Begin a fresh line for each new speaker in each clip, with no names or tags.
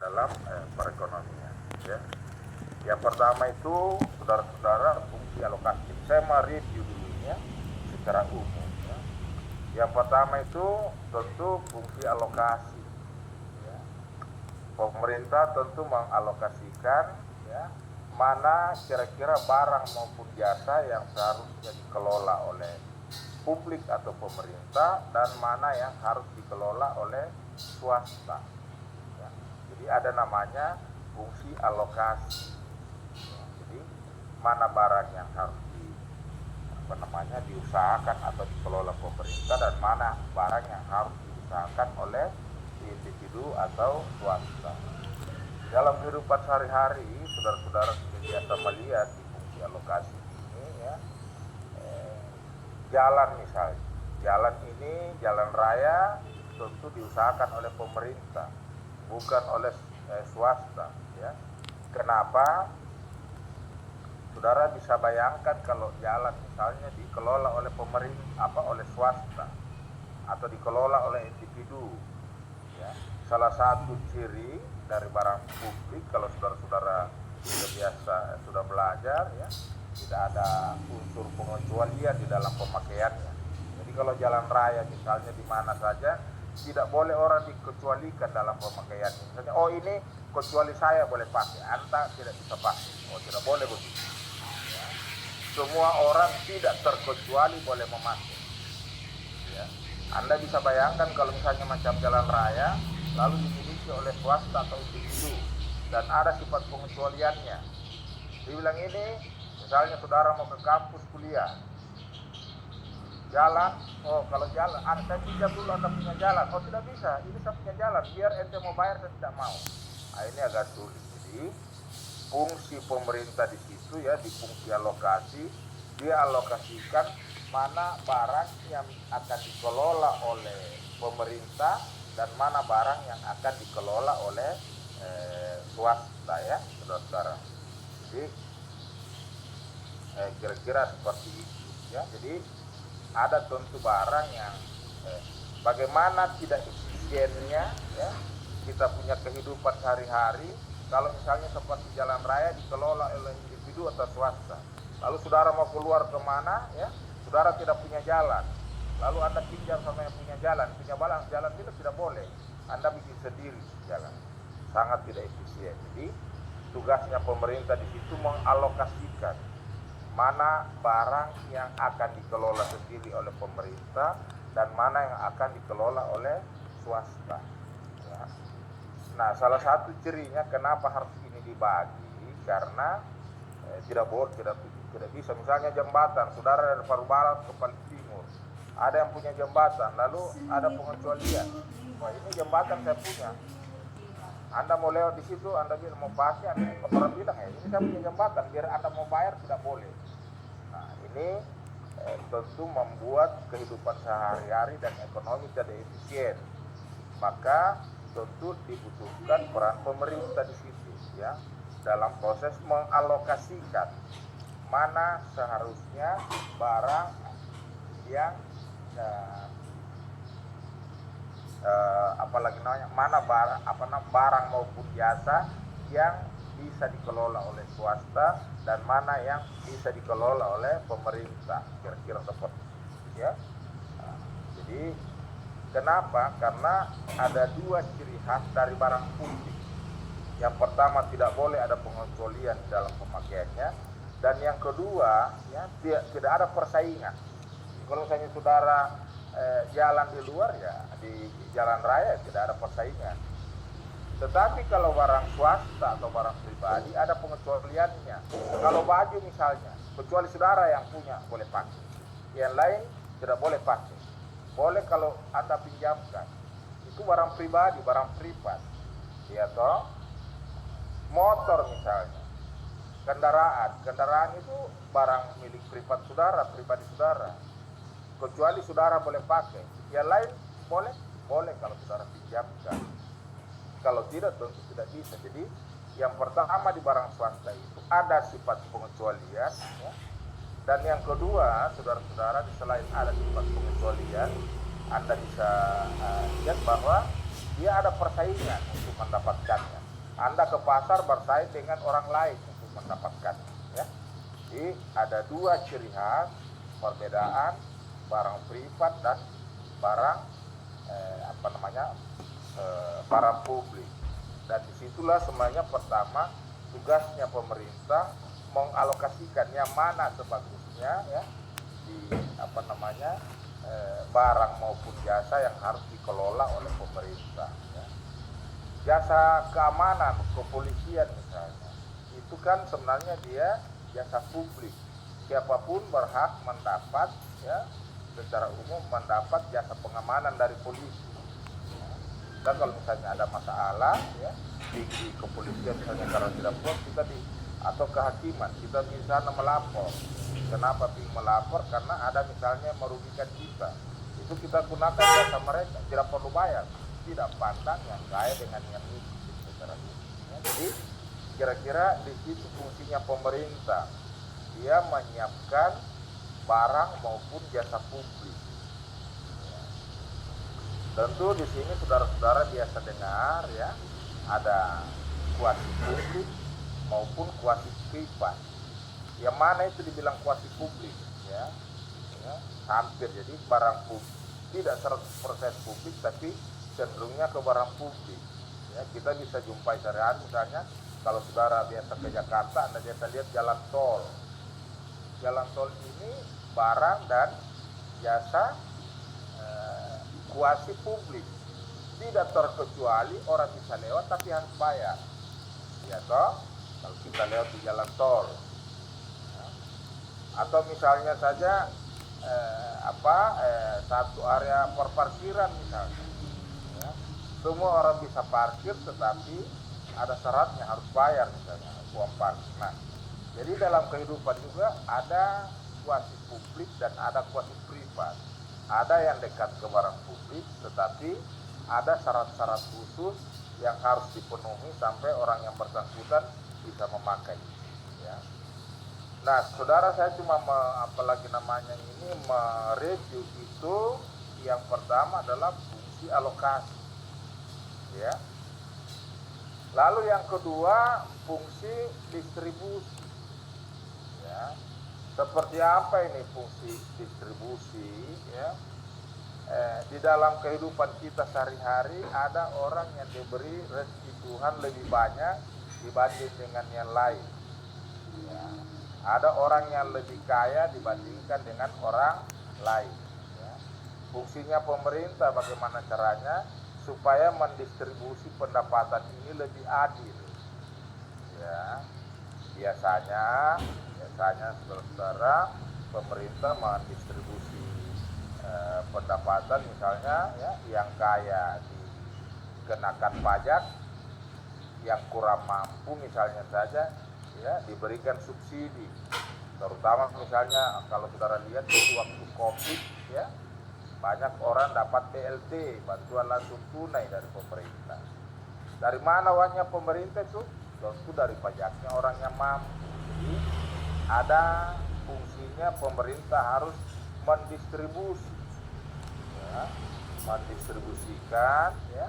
dalam perekonomian. Ya. Yang pertama itu, saudara-saudara, fungsi alokasi. Saya mau review dulunya secara umum. Ya. Yang pertama itu tentu fungsi alokasi. Ya. Pemerintah tentu mengalokasikan, ya, mana kira-kira barang maupun jasa yang seharusnya dikelola oleh publik atau pemerintah dan mana yang harus dikelola oleh swasta. Ya. Jadi ada namanya fungsi alokasi. Ya. Jadi mana barang yang harus diusahakan atau dikelola pemerintah dan mana barang yang harus diusahakan oleh individu atau swasta. Dalam kehidupan sehari-hari, saudara-saudara sudah biasa melihat di fungsi alokasi ini, ya, jalan misalnya, jalan ini, jalan raya tentu diusahakan oleh pemerintah, bukan oleh swasta. Ya. Kenapa? Saudara bisa bayangkan kalau jalan misalnya dikelola oleh pemerintah, oleh swasta, atau dikelola oleh individu. Ya. Salah satu ciri dari barang publik, kalau saudara-saudara sudah belajar, ya, tidak ada unsur pengecualian di dalam pemakaiannya. Jadi kalau jalan raya misalnya di mana saja, tidak boleh orang dikecualikan dalam pemakaiannya. Misalnya, oh ini kecuali saya boleh pakai, Anda tidak bisa pakai. Oh, tidak boleh begitu. Ya. Semua orang tidak terkecuali boleh memakai. Ya. Anda bisa bayangkan kalau misalnya macam jalan raya, lalu dimiliki oleh swasta atau individu, dan ada sifat pengecualiannya. Dibilang ini, misalnya saudara mau ke kampus kuliah, jalan, oh kalau jalan, saya pinjam dulu Anda punya jalan, oh tidak bisa, ini saya punya jalan, biar ente mau bayar saya tidak mau. Nah, ini agak sulit. Jadi fungsi pemerintah di situ, ya, di fungsi alokasi, dia alokasikan mana barang yang akan dikelola oleh pemerintah dan mana barang yang akan dikelola oleh swasta, ya, saudara-saudara. Jadi kira-kira seperti itu, ya. Jadi ada tentu barang yang bagaimana tidak efisiennya, ya, kita punya kehidupan sehari-hari kalau misalnya seperti jalan raya dikelola oleh individu atau swasta. Lalu saudara mau keluar kemana, ya, saudara tidak punya jalan, lalu Anda pinjam sama yang punya jalan itu tidak boleh. Anda bikin sendiri jalan, sangat tidak efisien. Jadi tugasnya pemerintah di situ mengalokasikan mana barang yang akan dikelola sendiri oleh pemerintah dan mana yang akan dikelola oleh swasta. Ya. Nah, salah satu cirinya kenapa harus ini dibagi, karena tidak bisa. Misalnya jembatan, saudara dari Paru Barat ke Paling Timur, ada yang punya jembatan, lalu ada pengecualian. Wah, ini jembatan saya punya. Anda mau lewat di situ, Anda bilang mau pakai, orang bilang, ya ini saya punya jembatan, biar Anda mau bayar tidak boleh. Nah, ini tentu membuat kehidupan sehari-hari dan ekonomi tidak efisien. Maka tentu dibutuhkan peran pemerintah di situ, ya, dalam proses mengalokasikan mana seharusnya barang yang barang maupun jasa yang bisa dikelola oleh swasta dan mana yang bisa dikelola oleh pemerintah, kira-kira seperti itu, ya. Nah, jadi kenapa? Karena ada dua ciri khas dari barang publik. Yang pertama, tidak boleh ada pengecualian dalam pemakaiannya, dan yang kedua, ya, tidak ada persaingan. Kalau misalnya saudara jalan di luar, ya, di jalan raya tidak ada persaingan. Tetapi kalau barang swasta atau barang pribadi ada pengecualiannya. Kalau baju misalnya, kecuali saudara yang punya boleh pakai, yang lain tidak boleh pakai. Boleh kalau Anda pinjamkan, itu barang pribadi, barang privat, ya toh. Motor misalnya, kendaraan itu barang milik privat saudara, pribadi saudara. Kecuali saudara boleh pakai, yang lain boleh kalau saudara pinjamkan. Kalau tidak, tentu tidak bisa. Jadi yang pertama di barang swasta itu ada sifat pengecualian, ya. Dan yang kedua, saudara-saudara, selain ada sifat pengecualian, Anda bisa lihat bahwa dia ada persaingan untuk mendapatkannya. Anda ke pasar bersaing dengan orang lain untuk mendapatkan, ya. Jadi ada dua ciri khas perbedaan barang privat dan barang barang publik. Dan disitulah sebenarnya pertama tugasnya pemerintah mengalokasikan yang mana sebagusnya, ya, di barang maupun jasa yang harus dikelola oleh pemerintah, ya. Jasa keamanan, kepolisian misalnya, itu kan sebenarnya dia jasa publik. Siapapun berhak mendapat, ya, secara umum mendapat jasa pengamanan dari polisi. Dan kalau misalnya ada masalah, ya, di kepolisian misalnya karena tidak puas, kita atau kehakiman kita misalnya melapor. Kenapa ingin melapor? Karena ada misalnya merugikan kita. Itu kita gunakan jasa mereka, tidak perlu bayar. Tidak pandang yang kaya dengan yang miskin secara umum. Ya, jadi kira-kira di situ fungsinya pemerintah. Dia menyiapkan barang maupun jasa publik. Ya. Tentu di sini saudara-saudara biasa dengar, ya, ada kuasi publik maupun kuasi privat. Yang mana itu dibilang kuasi publik, ya, hampir. Jadi barang publik tidak 100% publik, tapi cenderungnya ke barang publik, ya. Kita bisa jumpai sehari-hari misalnya kalau saudara biasa ke Jakarta, Anda biasa lihat jalan tol. Jalan tol ini barang dan jasa kuasi publik, tidak terkecuali orang bisa lewat tapi harus bayar, ya toh, kalau kita lewat di jalan tol, ya. Atau misalnya saja satu area perparkiran misalnya, ya. Semua orang bisa parkir tetapi ada syaratnya, harus bayar misalnya uang parkir. Nah, jadi dalam kehidupan juga ada kuasi publik dan ada kuasi privat. Ada yang dekat ke barang publik, tetapi ada syarat-syarat khusus yang harus dipenuhi sampai orang yang bersangkutan bisa memakai, ya. Nah, saudara, saya cuma mereview itu. Yang pertama adalah fungsi alokasi, ya. Lalu yang kedua fungsi distribusi, ya. Seperti apa ini fungsi distribusi, ya? Di dalam kehidupan kita sehari-hari ada orang yang diberi rezeki Tuhan lebih banyak dibanding dengan yang lain, ya. Ada orang yang lebih kaya dibandingkan dengan orang lain, ya. Fungsinya pemerintah bagaimana caranya supaya mendistribusi pendapatan ini lebih adil, ya. Biasanya saudara-saudara, pemerintah mendistribusi pendapatan misalnya, ya, yang kaya dikenakan pajak, yang kurang mampu misalnya saja, ya, diberikan subsidi. Terutama misalnya kalau saudara lihat di waktu Covid, ya, banyak orang dapat BLT, bantuan langsung tunai dari pemerintah. Dari mana uangnya pemerintah itu? Tentu dari pajaknya orang yang mampu. Jadi ada fungsinya pemerintah harus mendistribusi, ya, mendistribusikan, ya,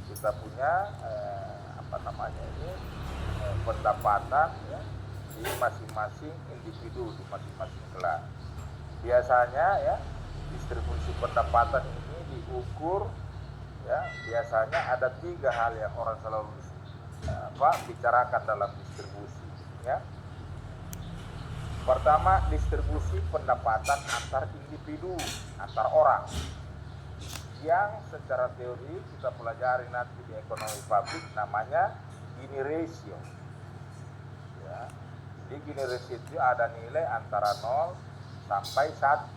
kita punya pendapatan, ya, di masing-masing individu, di masing-masing kelas. Biasanya, ya, distribusi pendapatan ini diukur, ya, biasanya ada 3 hal yang orang selalu bicarakan dalam distribusi, ya. Pertama, distribusi pendapatan antar individu, antar orang, yang secara teori kita pelajari nanti di ekonomi publik, namanya Gini ratio, ya. Di Gini ratio itu ada nilai antara 0 sampai 1.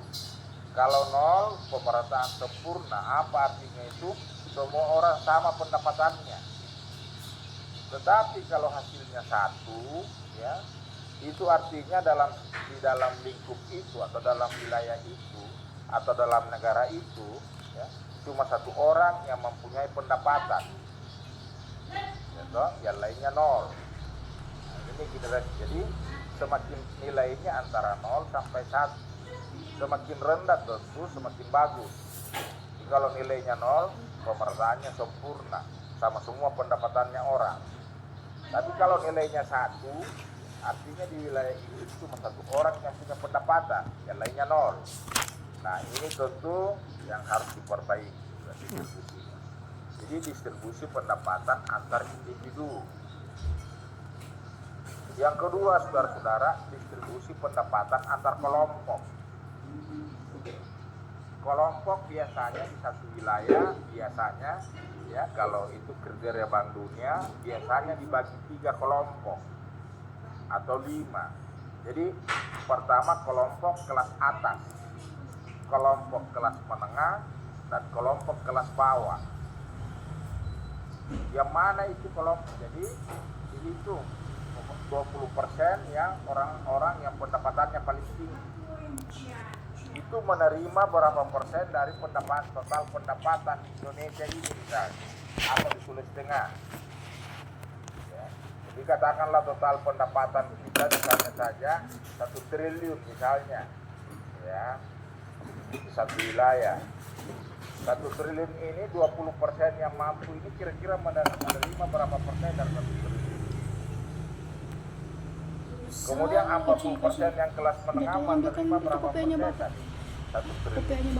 Kalau 0 pemerataan sempurna, apa artinya itu? Semua orang sama pendapatannya. Tetapi kalau hasilnya 1, ya, itu artinya di dalam lingkup itu atau dalam wilayah itu atau dalam negara itu, ya, cuma 1 orang yang mempunyai pendapatan, ya, yang lainnya 0. Nah, ini generasi. Jadi semakin nilainya antara 0 sampai 1, semakin rendah tentu semakin bagus. Jadi kalau nilainya 0, pemerataannya sempurna, sama semua pendapatannya orang. Tapi kalau nilainya 1, artinya di wilayah itu cuma 1 orang yang punya pendapatan, yang lainnya 0. Nah ini tentu yang harus diperbaiki distribusinya. Jadi distribusi pendapatan antar individu. Yang kedua, saudara-saudara, distribusi pendapatan antar kelompok. Kelompok biasanya di satu wilayah, biasanya ya kalau itu kriteria Bank Dunia, biasanya dibagi 3 kelompok atau 5. Jadi pertama kelompok kelas atas, kelompok kelas menengah, dan kelompok kelas bawah. Yang mana itu kelompok? Jadi dihitung 20% yang orang-orang yang pendapatannya paling tinggi itu menerima berapa persen dari total pendapatan Indonesia ini misalnya, atau di Sulawesi Tengah ya. Jadi katakanlah total pendapatan kita misalnya saja 1 triliun misalnya ya, di satu wilayah. 1 triliun ini 20% yang mampu ini kira-kira menerima berapa persen dari 1 triliun. Kemudian 40% yang kelas menengah menerima berapa persen tadi? 1 triliun.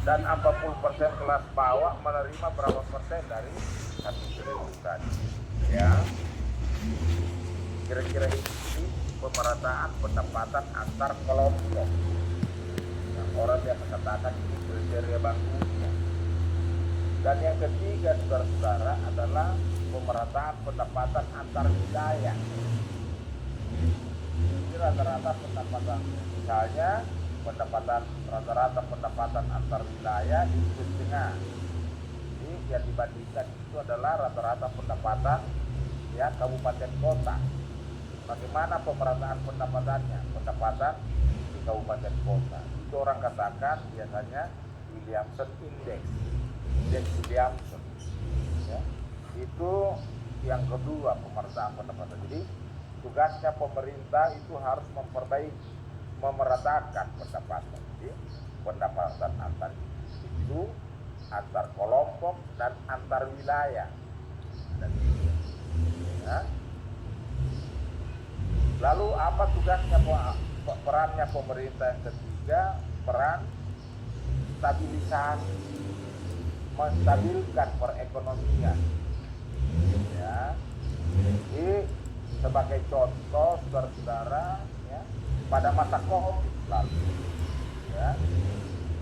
Dan 40% kelas bawah menerima berapa persen dari 1 triliun tadi? Ya, kira-kira ini pemerataan pendapatan antar kelompok. Yang orang yang mengatakan ini kriteria Bank Dunia. Dan yang ketiga, saudara-saudara, adalah pemerataan pendapatan antar wilayah. Jadi rata-rata pendapatan, misalnya rata-rata pendapatan antar wilayah di Sulawesi Tengah. Jadi yang dibandingkan itu adalah rata-rata pendapatan ya kabupaten kota. Bagaimana pemerataan pendapatannya? Pendapatan di kabupaten kota. Itu orang katakan biasanya Williamson Index Williamson. Ya. Itu yang kedua pemerataan pendapatan. Jadi tugasnya pemerintah itu harus memeratakan pendapatan. Jadi pendapatan antar individu, antar kelompok, dan antar wilayah. Ya. Lalu apa tugasnya, perannya pemerintah yang ketiga? Peran stabilisasi, menstabilkan perekonomian. Ya. Jadi sebagai contoh, saudara-saudara, ya, pada masa COVID lalu, ya,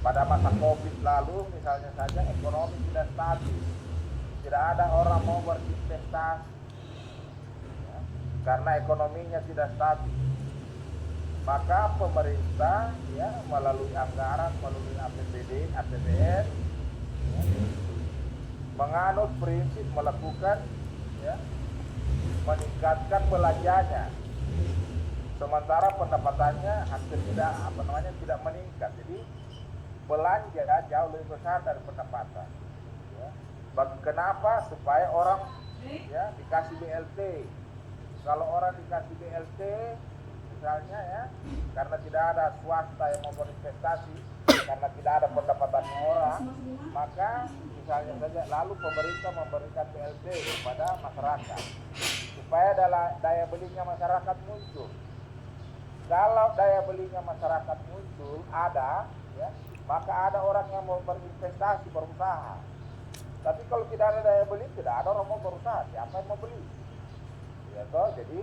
pada masa COVID lalu, misalnya saja ekonomi tidak stabil, tidak ada orang mau berinvestasi, ya, karena ekonominya tidak stabil. Maka pemerintah ya melalui anggaran, melalui APBD, APBN, ya, menganut prinsip melakukan ya, meningkatkan belanjanya, sementara pendapatannya hampir tidak meningkat. Jadi belanja jauh lebih besar dari pendapatan. Ya. Kenapa? Supaya orang ya dikasih BLT. Kalau orang dikasih BLT, misalnya ya, karena tidak ada swasta yang mau berinvestasi, karena tidak ada pendapatan orang, maka misalnya saja lalu pemerintah memberikan BLT kepada masyarakat supaya daya belinya masyarakat muncul. Kalau daya belinya masyarakat muncul ada, ya, maka ada orang yang mau berinvestasi, berusaha. Tapi kalau tidak ada daya beli, tidak ada orang mau berusaha. Siapa yang mau beli? Ya, toh, jadi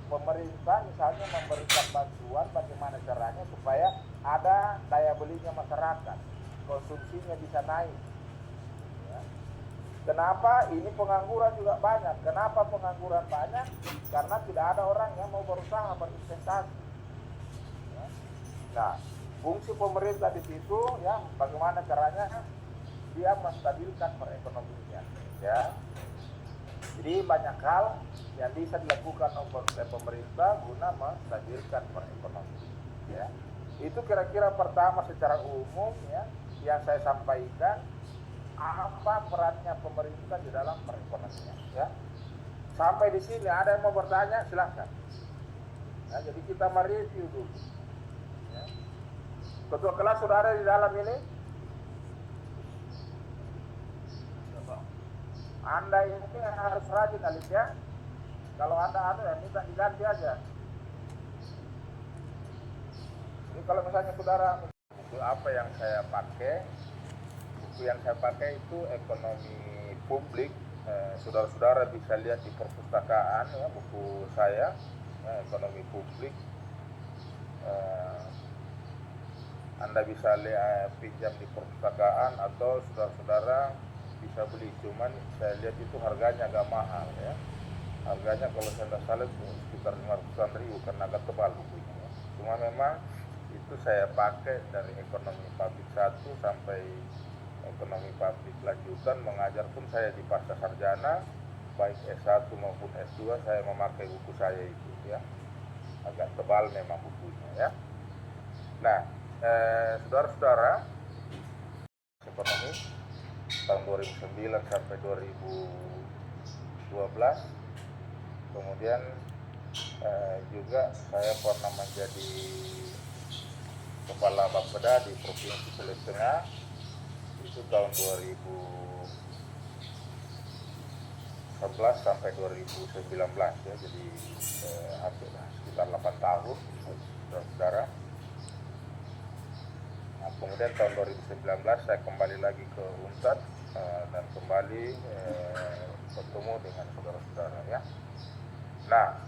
pemerintah misalnya memberikan bantuan bagaimana caranya supaya ada daya belinya masyarakat, konsumsinya bisa naik. Ya. Kenapa ini pengangguran juga banyak? Kenapa pengangguran banyak? Karena tidak ada orang yang mau berusaha berinvestasi. Ya. Nah, fungsi pemerintah di situ ya bagaimana caranya dia menstabilkan perekonomian. Ya. Jadi banyak hal yang bisa dilakukan oleh pemerintah guna menstabilkan perekonomian. Ya. Itu kira-kira pertama secara umum ya yang saya sampaikan, apa perannya pemerintah di dalam perekonomian. Ya. Sampai di sini ada yang mau bertanya, silahkan. Ya, jadi kita mereview dulu. Ya. Ketua kelas sudah ada di dalam ini. Anda ini harus rajin, Alif ya. Kalau Anda ada ya minta diganti aja. Jadi kalau misalnya saudara, buku apa yang saya pakai? Buku yang saya pakai itu ekonomi publik. Saudara-saudara bisa lihat di perpustakaan ya, buku saya ekonomi publik. Anda bisa lihat pinjam di perpustakaan atau saudara-saudara bisa beli, cuman saya lihat itu harganya agak mahal ya. Harganya kalau saya tidak salah itu sekitar 500-an ribu karena agak tebal bukunya ya. Cuma memang itu saya pakai dari ekonomi publik 1 sampai ekonomi publik lanjutan. Mengajar pun saya di pasca sarjana baik S1 maupun S2 saya memakai buku saya itu ya. Agak tebal memang bukunya ya. Nah, saudara-saudara, ekonomi tahun 2009 sampai 2012, kemudian juga saya pernah menjadi kepala Bapeda di Provinsi Sulawesi Tengah itu tahun 2011 sampai 2019 ya, jadi hampir sekitar 8 tahun saudara. Nah, kemudian tahun 2019 saya kembali lagi ke UNTAD dan kembali bertemu dengan saudara-saudara ya. Nah,